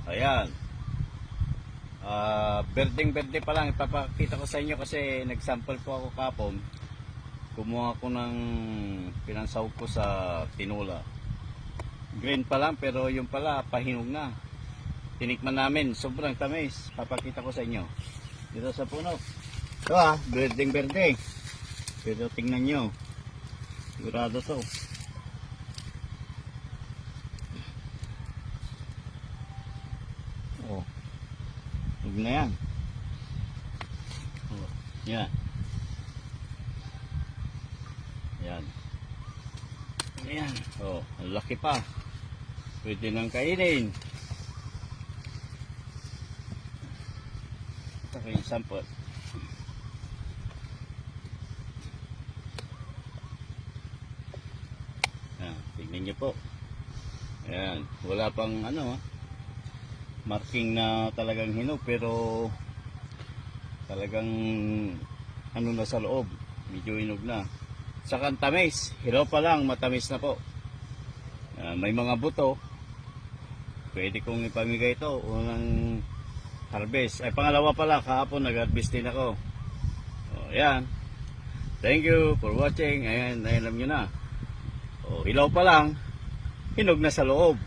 Ayan. Berdeng-berde pa lang. Ipapakita ko sa inyo kasi nag-sample po ako kapon. Kumuha ko ng pinansaw ko sa tinola. Green pa lang pero yung pala pahinog na. Tinikman namin. Sobrang tamis. Papakita ko sa inyo. Dito sa puno. Ito berdeng-berde. Pero tingnan nyo. Sigurado to. Oh. Huwag na yan. Oh. Yan. Yan. Ayan. Oh, ang laki pa. Pwede nang kainin. Ito ko yung sample. Ayan, tignan nyo po. Ayan, wala pang marking na talagang hinog pero talagang na sa loob. Medyo hinog na. Saka tamis, hilaw pa lang, matamis na po. May mga buto. Pwede kong ipamigay ito. Unang harvest. Ay, pangalawa pala, kahapon nag-harvest din ako. O, yan. Thank you for watching. Ayan, alam nyo na. O, hilaw pa lang, hinog na sa loob.